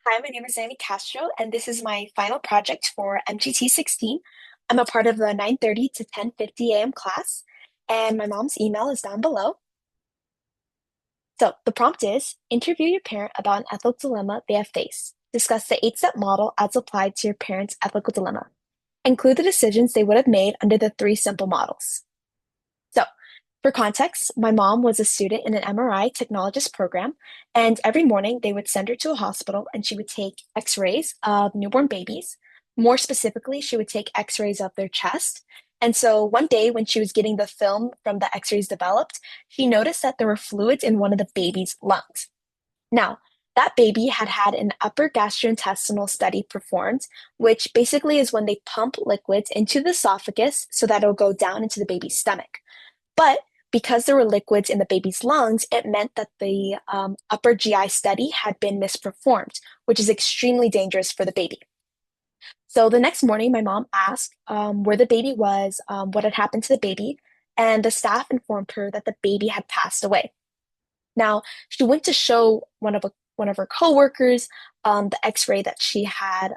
Hi, my name is Castro, and this is my final project for MGT 16. I'm a part of the 9:30 to 10:50 a.m. class, and my mom's email is down below. So the prompt is interview your parent about an ethical dilemma they have faced. Discuss the eight-step model as applied to your parent's ethical dilemma. Include the decisions they would have made under the three simple models. So, for context, my mom was a student in an MRI technologist program, and every morning they would send her to a hospital and she would take x-rays of newborn babies. More specifically, she would take x-rays of their chest. And so one day when she was getting the film from the x-rays developed, she noticed that there were fluids in one of the baby's lungs. Now, that baby had had an upper gastrointestinal study performed, which basically is when they pump liquids into the esophagus so that it'll go down into the baby's stomach. But because there were liquids in the baby's lungs, it meant that the upper GI study had been misperformed, which is extremely dangerous for the baby. So the next morning, my mom asked where the baby was, what had happened to the baby, and the staff informed her that the baby had passed away. Now, she went to show one of her coworkers the X-ray that she had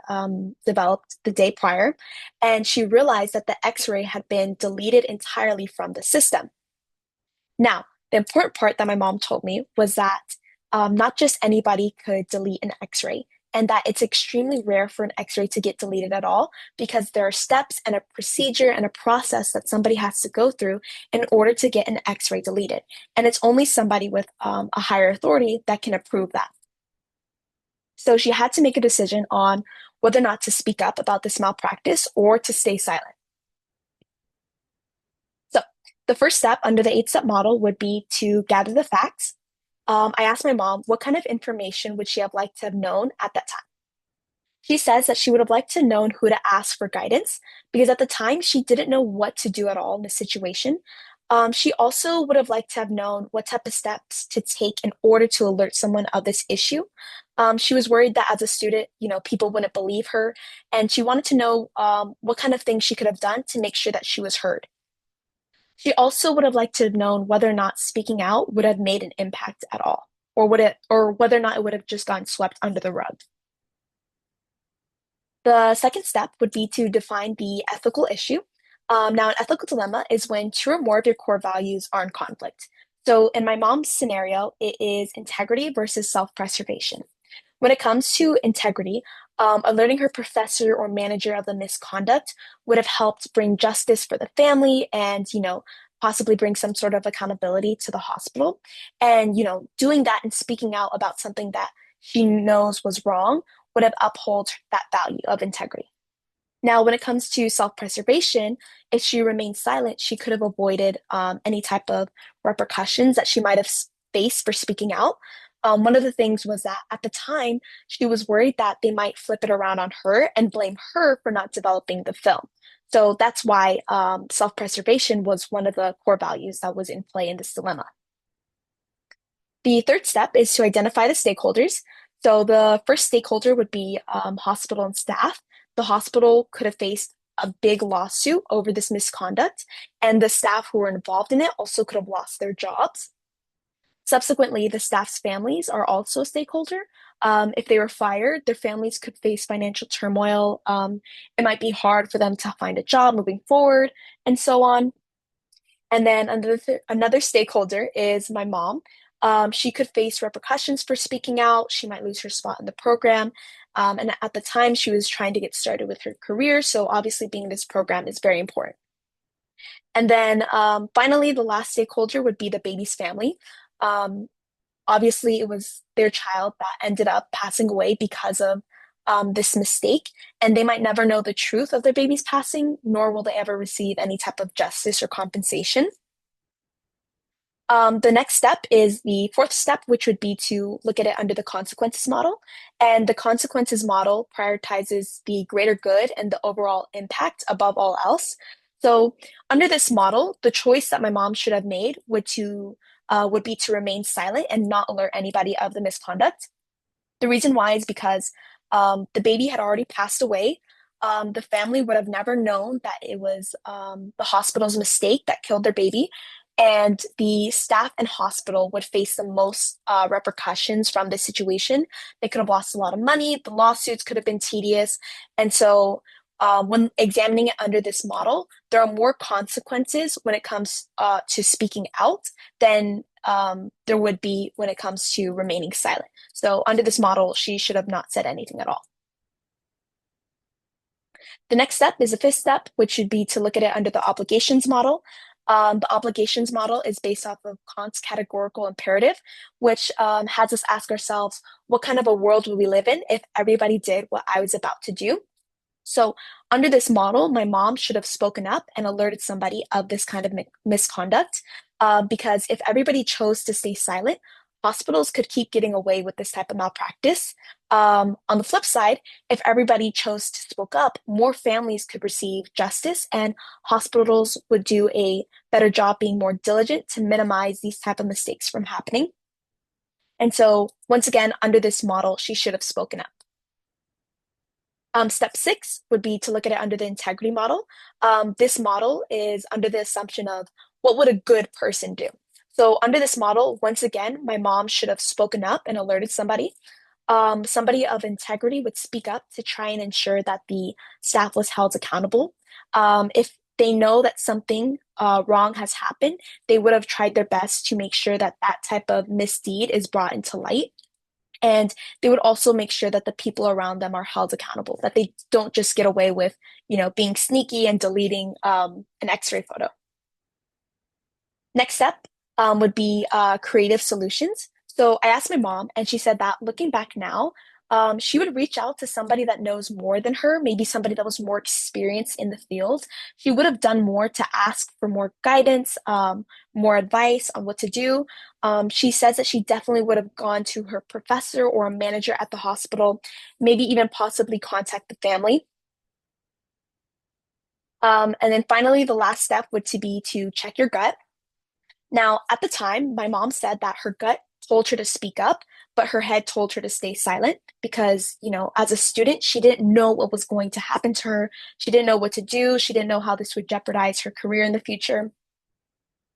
developed the day prior, and she realized that the X-ray had been deleted entirely from the system. Now, the important part that my mom told me was that not just anybody could delete an X-ray, and that it's extremely rare for an X-ray to get deleted at all because there are steps and a procedure and a process that somebody has to go through in order to get an X-ray deleted. And it's only somebody with a higher authority that can approve that. So she had to make a decision on whether or not to speak up about this malpractice or to stay silent. So the first step under the eight-step model would be to gather the facts. I asked my mom what kind of information would she have liked to have known at that time. She says that she would have liked to known who to ask for guidance because at the time she didn't know what to do at all in the situation. She also would have liked to have known what type of steps to take in order to alert someone of this issue. She was worried that as a student, people wouldn't believe her, and she wanted to know what kind of things she could have done to make sure that she was heard. She also would have liked to have known whether or not speaking out would have made an impact at all, or whether or not it would have just gotten swept under the rug. The second step would be to define the ethical issue. Now, an ethical dilemma is when two or more of your core values are in conflict. So, in my mom's scenario, it is integrity versus self-preservation. When it comes to integrity, alerting her professor or manager of the misconduct would have helped bring justice for the family and, possibly bring some sort of accountability to the hospital. And, doing that and speaking out about something that she knows was wrong would have upheld that value of integrity. Now, when it comes to self-preservation, if she remained silent, she could have avoided any type of repercussions that she might have faced for speaking out. One of the things was that at the time, she was worried that they might flip it around on her and blame her for not developing the film. So that's why self-preservation was one of the core values that was in play in this dilemma. The third step is to identify the stakeholders. So the first stakeholder would be hospital and staff. The hospital could have faced a big lawsuit over this misconduct, and the staff who were involved in it also could have lost their jobs. Subsequently, the staff's families are also a stakeholder. If they were fired, their families could face financial turmoil. It might be hard for them to find a job moving forward, and so on. And then another stakeholder is my mom. She could face repercussions for speaking out. She might lose her spot in the program. And at the time, she was trying to get started with her career. So obviously, being in this program is very important. And then finally, the last stakeholder would be the baby's family. Um, Obviously, it was their child that ended up passing away because of this mistake, and they might never know the truth of their baby's passing, nor will they ever receive any type of justice or compensation. The next step is the fourth step, which would be to look at it under the consequences model. And the consequences model prioritizes the greater good and the overall impact above all else. So, under this model, the choice that my mom should have made would be to remain silent and not alert anybody of the misconduct. The reason why is because the baby had already passed away. The family would have never known that it was the hospital's mistake that killed their baby. and the staff and hospital would face the most repercussions from this situation. They could have lost a lot of money, the lawsuits could have been tedious. And so, when examining it under this model, there are more consequences when it comes to speaking out than there would be when it comes to remaining silent. So, under this model, she should have not said anything at all. The next step is the fifth step, which would be to look at it under the obligations model. The obligations model is based off of Kant's categorical imperative, which has us ask ourselves, what kind of a world would we live in if everybody did what I was about to do? So, under this model, my mom should have spoken up and alerted somebody of this kind of misconduct. Because if everybody chose to stay silent, hospitals could keep getting away with this type of malpractice. On the flip side, if everybody chose to speak up, more families could receive justice, and hospitals would do a better job being more diligent to minimize these type of mistakes from happening. And so, once again, under this model, she should have spoken up. Step six would be to look at it under the integrity model. This model is under the assumption of what would a good person do? So, under this model, once again, my mom should have spoken up and alerted somebody. Somebody of integrity would speak up to try and ensure that the staff was held accountable. If they know that something wrong has happened, they would have tried their best to make sure that that type of misdeed is brought into light. And they would also make sure that the people around them are held accountable, that they don't just get away with, being sneaky and deleting an X-ray photo. Next step would be creative solutions. So I asked my mom, and she said that looking back now, she would reach out to somebody that knows more than her, maybe somebody that was more experienced in the field. She would have done more to ask for more guidance, more advice on what to do. She says that she definitely would have gone to her professor or a manager at the hospital, maybe even possibly contact the family. And then finally, the last step would to be to check your gut. Now, at the time, my mom said that her gut told her to speak up, but her head told her to stay silent because, as a student, she didn't know what was going to happen to her. She didn't know what to do. She didn't know how this would jeopardize her career in the future.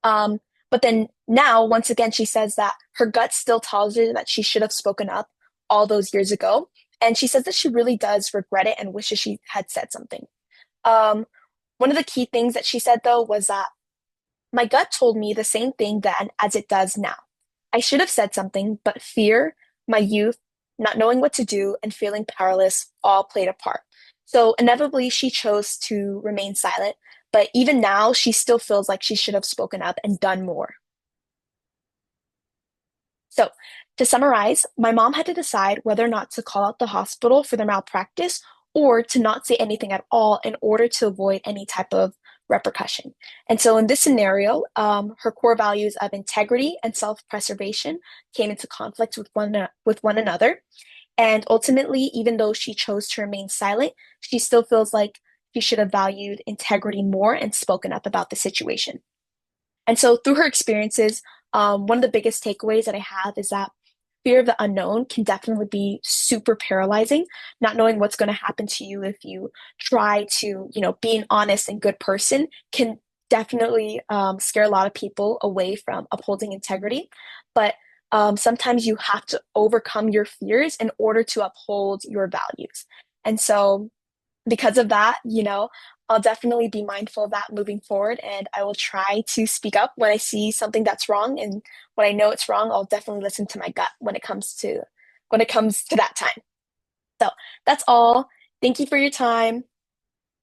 Um, but then now, once again, she says that her gut still tells her that she should have spoken up all those years ago. And she says that she really does regret it and wishes she had said something. Um, One of the key things that she said, though, was that my gut told me the same thing then as it does now. I should have said something, but fear, my youth, not knowing what to do, and feeling powerless all played a part. So inevitably, she chose to remain silent, but even now, she still feels like she should have spoken up and done more. So, to summarize, my mom had to decide whether or not to call out the hospital for their malpractice or to not say anything at all in order to avoid any type of repercussion. And so, in this scenario, her core values of integrity and self-preservation came into conflict with one another. And ultimately, even though she chose to remain silent, she still feels like she should have valued integrity more and spoken up about the situation. And so, through her experiences, one of the biggest takeaways that I have is that fear of the unknown can definitely be super paralyzing. Not knowing what's going to happen to you if you try to, be an honest and good person can definitely scare a lot of people away from upholding integrity. But sometimes you have to overcome your fears in order to uphold your values. And so, because of that, I'll definitely be mindful of that moving forward. And I will try to speak up when I see something that's wrong. And when I know it's wrong, I'll definitely listen to my gut when it comes to that time. So that's all. Thank you for your time.